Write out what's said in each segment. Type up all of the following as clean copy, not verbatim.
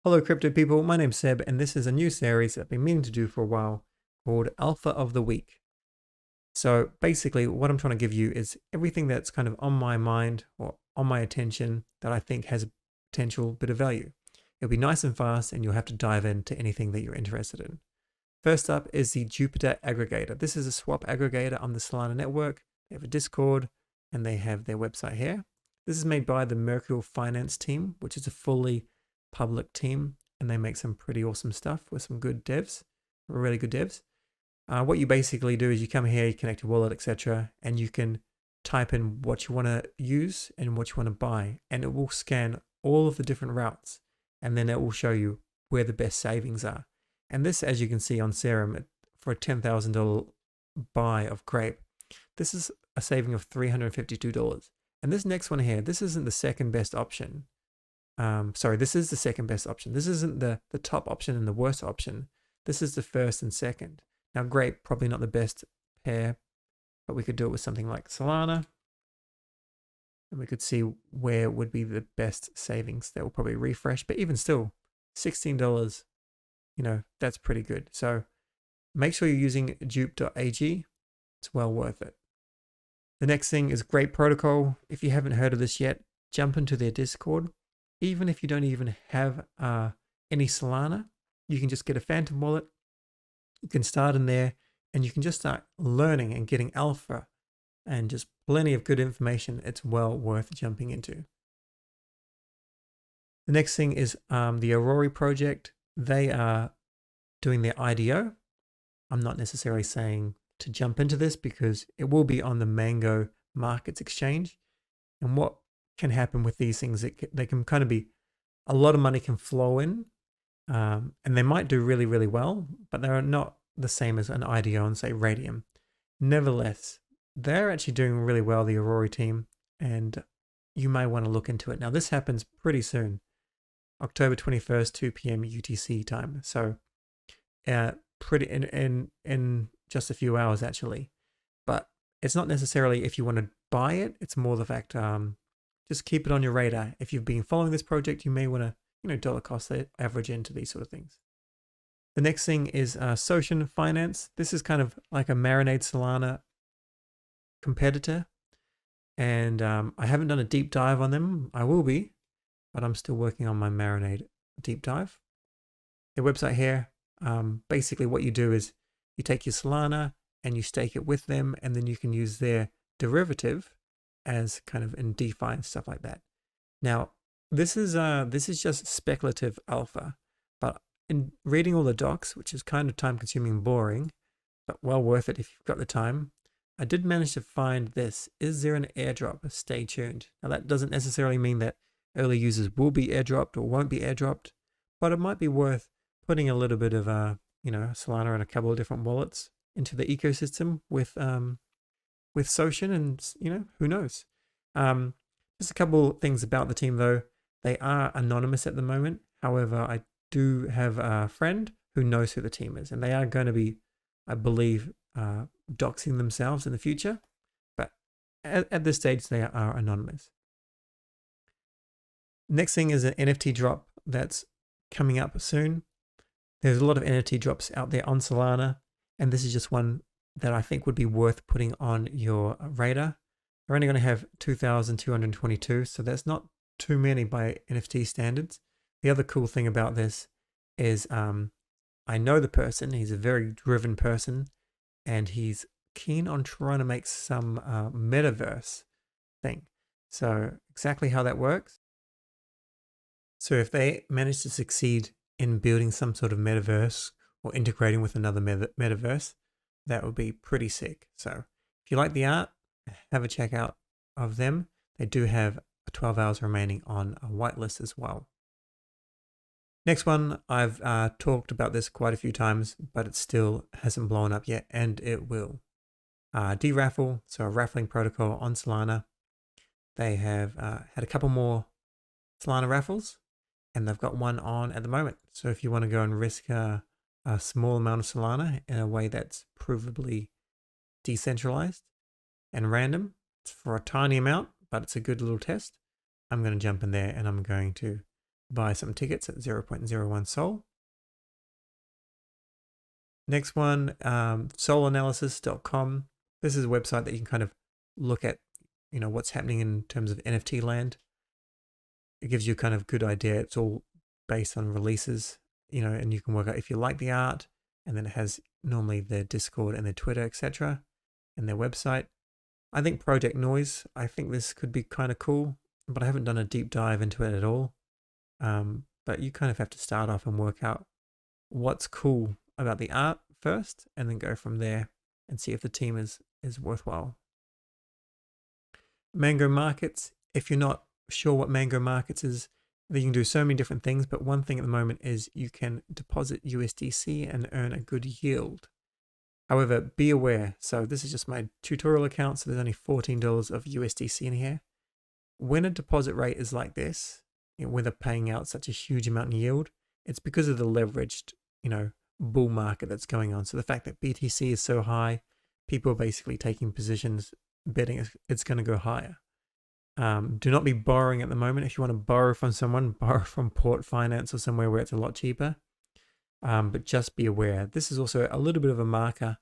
Hello crypto people, my name's Seb and this is a new series I've been meaning to do for a while called Alpha of the Week. So basically what I'm trying to give you is everything that's kind of on my mind or on my attention that I think has a potential bit of value. It'll be nice and fast and you'll have to dive into anything that you're interested in. First up is the Jupiter aggregator. This is a swap aggregator on the Solana network. They have a Discord and they have their website here. This is made by the Mercurial Finance team, which is a fully public team, and they make some pretty awesome stuff with some good devs, really good devs. What you basically do is you come here, you connect your wallet, etc., and you can type in what you want to use and what you want to buy, and it will scan all of the different routes, and then it will show you where the best savings are. And this, as you can see on Serum, for a $10,000 buy of Grape, this is a saving of $352. And this next one here, this isn't the second best option. This is the second best option. This isn't the top option and the worst option. This is the first and second. Now, Grape, probably not the best pair, but we could do it with something like Solana. And we could see where would be the best savings. That will probably refresh, but even still, $16, that's pretty good. So make sure you're using Jup.ag. It's well worth it. The next thing is Grape Protocol. If you haven't heard of this yet, jump into their Discord. Even if you don't even have any Solana, you can just get a Phantom wallet. You can start in there and you can just start learning and getting alpha and just plenty of good information. It's well worth jumping into. The next thing is the Aurory project. They are doing their IDO. I'm not necessarily saying to jump into this because it will be on the Mango Markets Exchange. And what can happen with these things, they can kind of be, a lot of money can flow in, and they might do really, really well, but they're not the same as an IDO on, say, Radium. Nevertheless, they're actually doing really well, the Aurory team, and you may want to look into it. Now, this happens pretty soon, October 21st, 2 p.m. UTC time. So pretty in just a few hours, actually. But it's not necessarily if you want to buy it, it's more the fact, just keep it on your radar. If you've been following this project, you may want to, dollar cost average into these sort of things. The next thing is Socean Finance. This is kind of like a Marinade Solana competitor. And I haven't done a deep dive on them. I will be, but I'm still working on my Marinade deep dive. Their website here, basically what you do is you take your Solana and you stake it with them, and then you can use their derivative as kind of in DeFi and stuff like that. Now, this is just speculative alpha, but in reading all the docs, which is kind of time consuming and boring, but well worth it if you've got the time, I did manage to find this. Is there an airdrop? Stay tuned. Now, that doesn't necessarily mean that early users will be airdropped or won't be airdropped, but it might be worth putting a little bit of Solana and a couple of different wallets into the ecosystem with Socean, and who knows. Just a couple things about the team though. They are anonymous at the moment. However, I do have a friend who knows who the team is, and they are going to be, I believe, doxing themselves in the future. But at this stage, they are anonymous. Next thing is an NFT drop that's coming up soon. There's a lot of NFT drops out there on Solana, and this is just one that I think would be worth putting on your radar. They're only going to have 2,222, so that's not too many by NFT standards. The other cool thing about this is I know the person. He's a very driven person, and he's keen on trying to make some metaverse thing. So exactly how that works. So if they manage to succeed in building some sort of metaverse or integrating with another metaverse, that would be pretty sick. So if you like the art, have a check out of them. They do have 12 hours remaining on a whitelist as well. Next one, I've talked about this quite a few times, but it still hasn't blown up yet, and it will. Raffle, so a raffling protocol on Solana. They have had a couple more Solana raffles, and they've got one on at the moment. So if you want to go and risk a small amount of Solana in a way that's provably decentralized and random, it's for a tiny amount, but it's a good little test. I'm going to jump in there and I'm going to buy some tickets at 0.01 Sol. Next one, solanalysis.com. This is a website that you can kind of look at, what's happening in terms of NFT land. It gives you kind of good idea. It's all based on releases, and you can work out if you like the art, and then it has normally their Discord and their Twitter, etc., and their website. I think Project Noise, I think this could be kind of cool, but I haven't done a deep dive into it at all. But you kind of have to start off and work out what's cool about the art first, and then go from there and see if the team is worthwhile. Mango Markets, if you're not sure what Mango Markets is, then you can do so many different things, but one thing at the moment is you can deposit USDC and earn a good yield. However, be aware, so this is just my tutorial account, so there's only $14 of USDC in here. When a deposit rate is like this, when they're paying out such a huge amount in yield, it's because of the leveraged, bull market that's going on. So the fact that BTC is so high, people are basically taking positions, betting it's going to go higher. Do not be borrowing at the moment. If you want to borrow from someone, borrow from Port Finance or somewhere where it's a lot cheaper. But just be aware. This is also a little bit of a marker,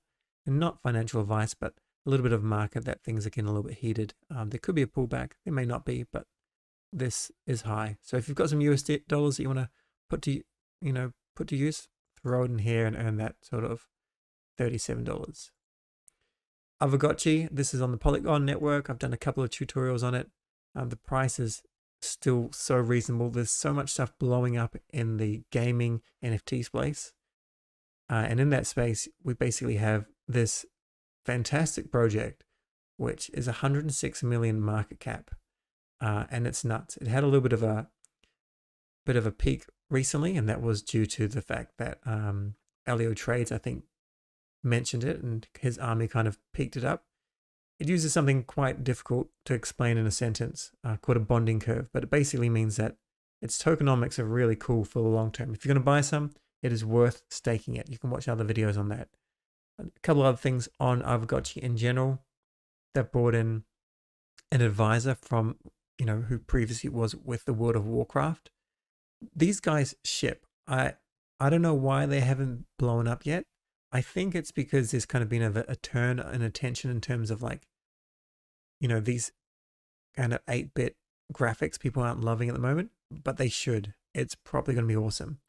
and not financial advice, but a little bit of a marker that things are getting a little bit heated. There could be a pullback. There may not be, but this is high. So if you've got some USD dollars that you want to put to use, throw it in here and earn that sort of $37. Aavegotchi, this is on the Polygon network. I've done a couple of tutorials on it. The price is still so reasonable. There's so much stuff blowing up in the gaming NFT space. And in that space, we basically have this fantastic project, which is 106 million market cap. And it's nuts. It had a little bit of a peak recently, and that was due to the fact that Elio Trades, I think, mentioned it, and his army kind of peaked it up. It uses something quite difficult to explain in a sentence called a bonding curve, but it basically means that its tokenomics are really cool for the long term. If you're going to buy some, it is worth staking it. You can watch other videos on that. A couple of other things on Aavegotchi in general. They've brought in an advisor from, who previously was with the World of Warcraft. These guys ship. I don't know why they haven't blown up yet. I think it's because there's kind of been a turn in attention in terms of these kind of 8-bit graphics people aren't loving at the moment, but they should. It's probably going to be awesome.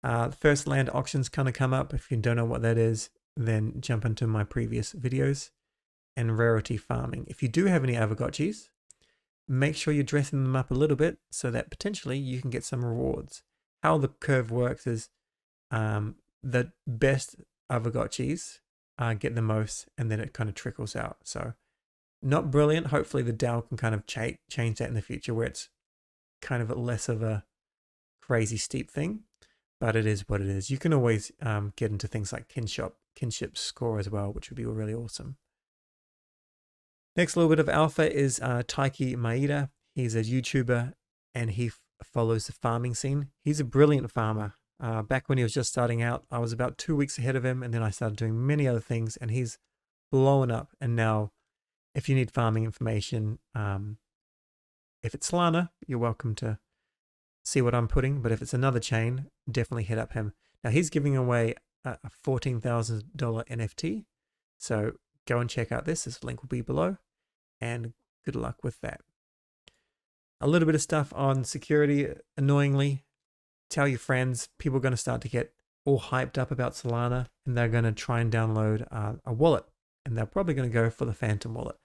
The first land auctions kind of come up. If you don't know what that is, then jump into my previous videos. And rarity farming. If you do have any Aavegotchis, make sure you're dressing them up a little bit so that potentially you can get some rewards. How the curve works is the best Aavegotchis get the most, and then it kind of trickles out. So not brilliant. Hopefully the DAO can kind of change that in the future, where it's kind of less of a crazy steep thing, but it is what it is. You can always get into things like kinship score as well, which would be really awesome. Next little bit of alpha is Taiki Maeda. He's a YouTuber, and he follows the farming scene. He's a brilliant farmer. Back when he was just starting out, I was about 2 weeks ahead of him, and then I started doing many other things, and he's blowing up. And now, if you need farming information, if it's Solana, you're welcome to see what I'm putting. But if it's another chain, definitely hit up him. Now, he's giving away a $14,000 NFT. So go and check out this. This link will be below. And good luck with that. A little bit of stuff on security. Annoyingly, tell your friends. People are going to start to get all hyped up about Solana, and they're going to try and download a wallet, and they're probably going to go for the Phantom wallet.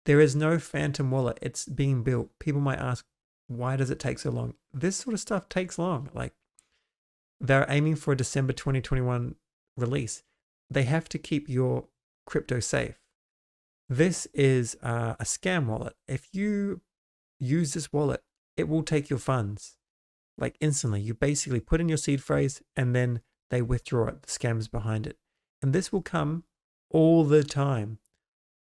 There is no Phantom wallet. It's being built. People might ask, why does it take so long? This sort of stuff takes long. Like, they're aiming for a December 2021 release. They have to keep your crypto safe. This is a scam wallet. If you use this wallet, it will take your funds like instantly. You basically put in your seed phrase and then they withdraw it. The scam is behind it. And this will come all the time.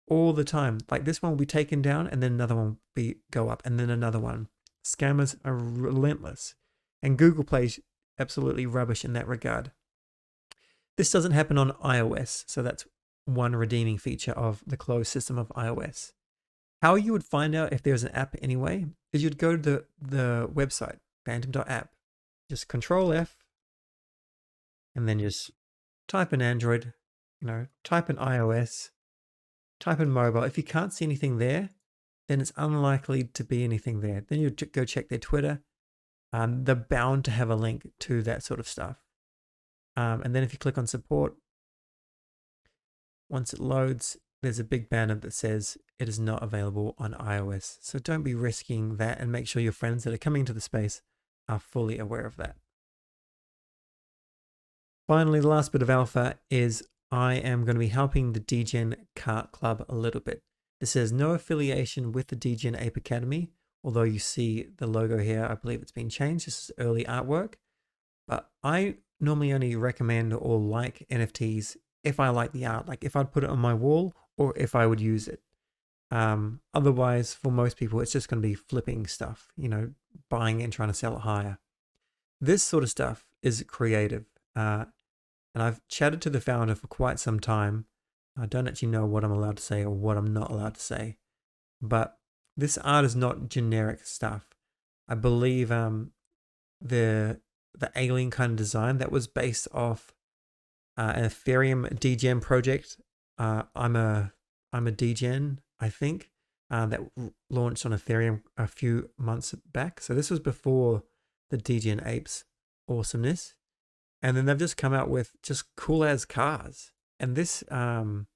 All the time. Like, this one will be taken down, and then another one will go up, and then another one. Scammers are relentless. And Google Play's absolutely rubbish in that regard. This doesn't happen on iOS, so that's one redeeming feature of the closed system of iOS. How you would find out if there's an app anyway is you'd go to the website. phantom.app. Just Control F, and then just type in Android, type in iOS, type in mobile. If you can't see anything there, then it's unlikely to be anything there. Then you go check their Twitter. They're bound to have a link to that sort of stuff. And then if you click on support, once it loads, there's a big banner that says it is not available on iOS. So don't be risking that, and make sure your friends that are coming into the space are fully aware of that. Finally, the last bit of alpha is I am going to be helping the Degen Kart Club a little bit. This has no affiliation with the Degen Ape Academy, although you see the logo here. I believe it's been changed. This is early artwork. But I normally only recommend or like NFTs if I like the art, like if I'd put it on my wall or if I would use it. Otherwise, for most people, it's just going to be flipping stuff, buying it and trying to sell it higher. This sort of stuff is creative. And I've chatted to the founder for quite some time. I don't actually know what I'm allowed to say or what I'm not allowed to say. But this art is not generic stuff. I believe the alien kind of design that was based off an Ethereum Degen project. I'm a Degen, I think, that launched on Ethereum a few months back. So this was before the Degen Apes awesomeness. And then they've just come out with just cool as cars. And this, this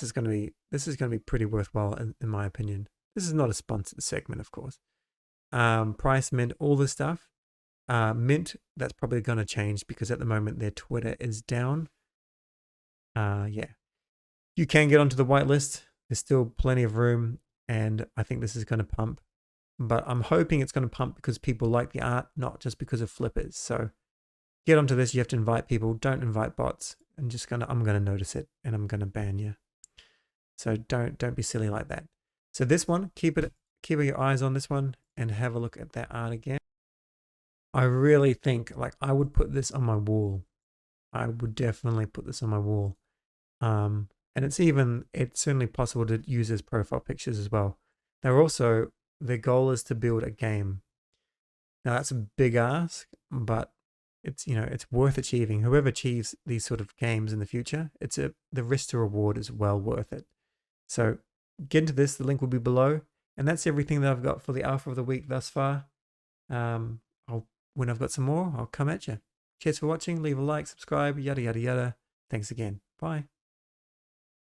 is going to be pretty worthwhile in my opinion. This is not a sponsored segment, of course. Price, mint, all this stuff. Mint, that's probably going to change because at the moment their Twitter is down. Yeah, you can get onto the whitelist. There's still plenty of room, and I think this is going to pump. But I'm hoping it's going to pump because people like the art, not just because of flippers. So get onto this. You have to invite people. Don't invite bots. And I'm gonna notice it, and I'm gonna ban you. So don't be silly like that. So this one, keep your eyes on this one and have a look at that art again. I really think I would put this on my wall. I would definitely put this on my wall. And it's certainly possible to use as profile pictures as well. Their goal is to build a game. Now that's a big ask, but it's worth achieving. Whoever achieves these sort of games in the future, the risk to reward is well worth it. So get into this. The link will be below, and that's everything that I've got for the Alpha of the week thus far. When I've got some more, I'll come at you. Cheers for watching. Leave a like, subscribe, yada yada yada. Thanks again. Bye.